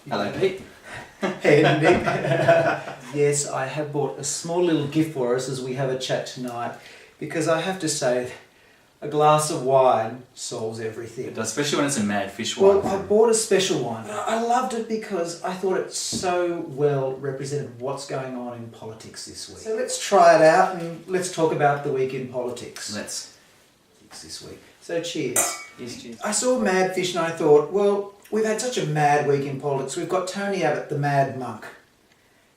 Hello, Pete. Hey, Nick. Yes, I have bought a small little gift for us as we have a chat tonight, because I have to say, a glass of wine solves everything. It does, especially when it's a mad fish wine. Well, I bought a special one. I loved it because I thought it so well represented what's going on in politics this week. So let's try it out and let's talk about the week in politics. Let's. This week. So cheers. Yes, cheers. I saw Mad Fish and I thought, well, we've had such a mad week in politics. We've got Tony Abbott, the mad monk.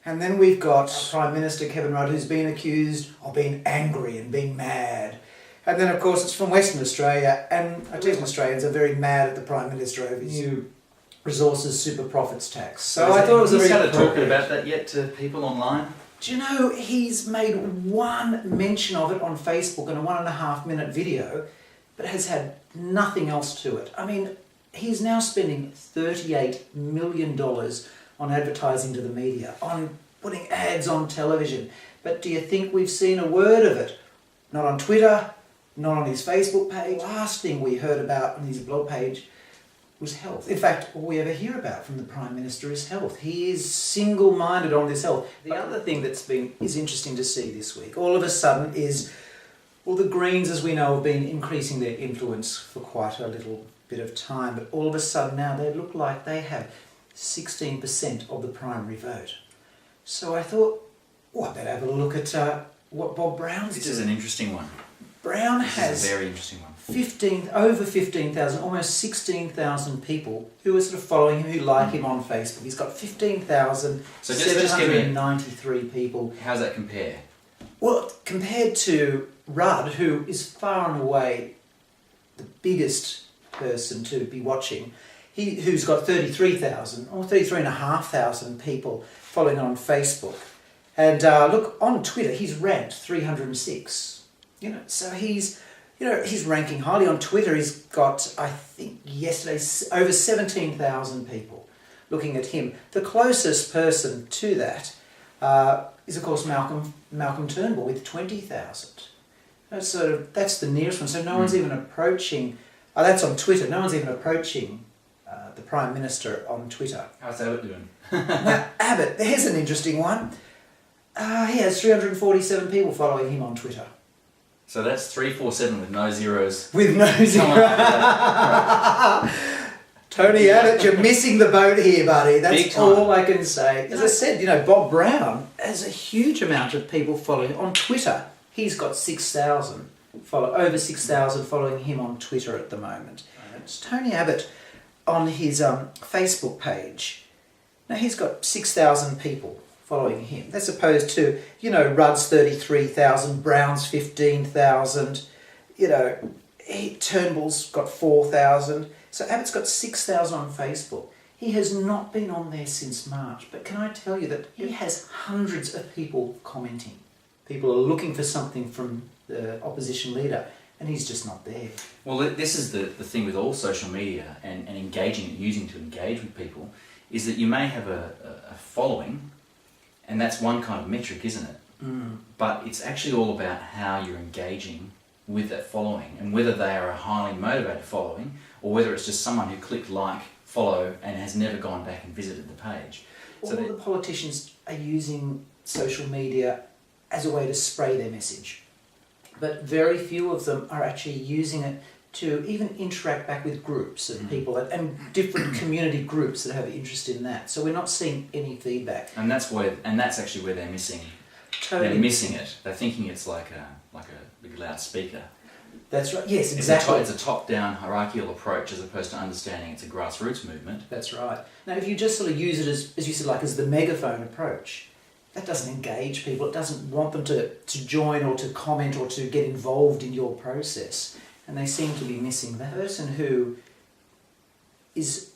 And then we've got Prime Minister Kevin Rudd, who's been accused of being angry and being mad. And then, of course, it's from Western Australia, and Western Australians are very mad at the Prime Minister over his new resources super profits tax. So I thought it was a very started talking about that yet to people online? Do you know, he's made one mention of it on Facebook in a 1.5 minute video, but has had nothing else to it. I mean, he's now spending $38 million on advertising to the media, on putting ads on television. But do you think we've seen a word of it? Not on Twitter, not on his Facebook page. The last thing we heard about on his blog page was health. In fact, all we ever hear about from the Prime Minister is health. He is single-minded on this health. The other thing is interesting to see this week, all of a sudden, is, well, the Greens, as we know, have been increasing their influence for quite a little bit of time, but all of a sudden now they look like they have 16% of the primary vote. So I thought, oh, I better have a look at what Bob Brown's doing. This is an interesting one. Brown This has is a very interesting one. over 15,000, almost 16,000 people who are sort of following him, who like him on Facebook. He's got 15,793 people. How's that compare? Well, compared to Rudd, who is far and away the biggest person to be watching, who's got 33,000 or 33,500 people following on Facebook. And look, on Twitter, he's ranked 306. So he's ranking highly on Twitter. He's got, I think, yesterday, over 17,000 people looking at him. The closest person to that is, of course, Malcolm Turnbull with 20,000. That's the nearest one. So no one's even approaching. That's on Twitter. No one's even approaching the Prime Minister on Twitter. How's Abbott doing? Now, Abbott, there's an interesting one. He has 347 people following him on Twitter. So that's 347 with no zeros. With no zeros. Tony Abbott, you're missing the boat here, buddy. That's all I can say. As I said, Bob Brown has a huge amount of people following on Twitter. He's got over 6,000 following him on Twitter at the moment. It's Tony Abbott on his Facebook page. Now he's got 6,000 people following him. That's opposed to, Rudd's 33,000, Brown's 15,000, Turnbull's got 4,000. So Abbott's got 6,000 on Facebook. He has not been on there since March. But can I tell you that he has hundreds of people commenting. People are looking for something from the opposition leader, and he's just not there. Well, this is the thing with all social media and using to engage with people, is that you may have a following, and that's one kind of metric, isn't it? But it's actually all about how you're engaging with that following, and whether they are a highly motivated following, or whether it's just someone who clicked like, follow, and has never gone back and visited the page. All of the politicians are using social media as a way to spray their message. But very few of them are actually using it to even interact back with groups of people and different community groups that have interest in that. So we're not seeing any feedback. And that's actually where they're missing. Totally. They're missing it. They're thinking it's like a big loudspeaker. That's right. Yes, exactly. It's a top-down hierarchical approach as opposed to understanding it's a grassroots movement. That's right. Now, if you just sort of use it as you said, like as the megaphone approach, that doesn't engage people. It doesn't want them to join or to comment or to get involved in your process. And they seem to be missing that. The person who is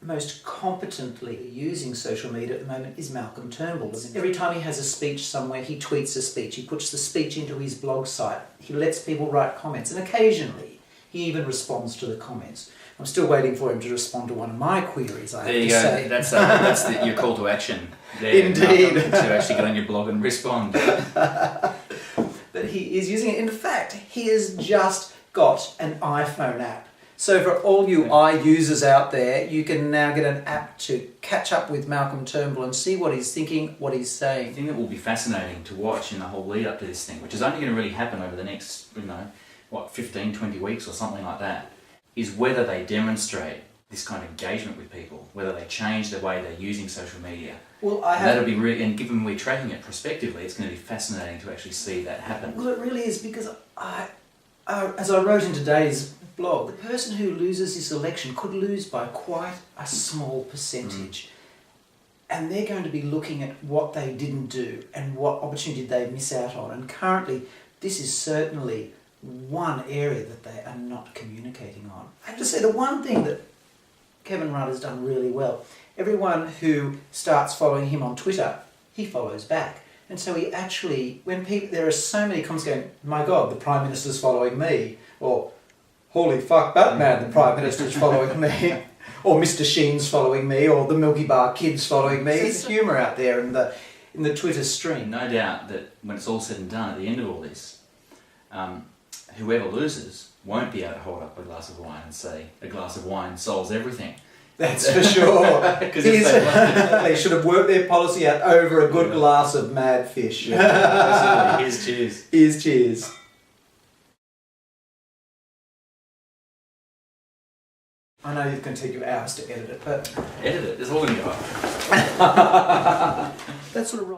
most competently using social media at the moment is Malcolm Turnbull. Every time he has a speech somewhere, he tweets a speech. He puts the speech into his blog site. He lets people write comments. And occasionally, he even responds to the comments. I'm still waiting for him to respond to one of my queries, I have to say. That's your call to action. There, Indeed. Malcolm, to actually get on your blog and respond. But he is using it. In fact, he has just got an iPhone app So for all you users out there, you can now get an app to catch up with Malcolm Turnbull and see what he's thinking, what he's The saying. thing that will be fascinating to watch in the whole lead up to this thing, which is only going to really happen over the next, 15, 20 weeks or something like that, is whether they demonstrate this kind of engagement with people, whether they change the way they're using social media. Well, That'll be really, and given we're tracking it prospectively, it's going to be fascinating to actually see that happen. Well, it really is, because as I wrote in today's blog, the person who loses this election could lose by quite a small percentage. And they're going to be looking at what they didn't do and what opportunity they miss out on. And currently, this is certainly one area that they are not communicating on. I have to say, the one thing that Kevin Rudd has done really well, everyone who starts following him on Twitter, he follows back. And so he actually, there are so many comments going, my God, the Prime Minister's following me, or holy fuck, Batman, the Prime Minister's following me, or Mr. Sheen's following me, or the Milky Bar Kid's following me. There's humour out there in the Twitter stream. No doubt that when it's all said and done, at the end of all this, whoever loses won't be able to hold up a glass of wine and say, a glass of wine solves everything. That's for sure. They should have worked their policy out over a good glass of mad fish. Absolutely. Here's cheers. Here's cheers. I know it's going to take you hours to edit it, but... Edit it. It's all going to go up. That sort of...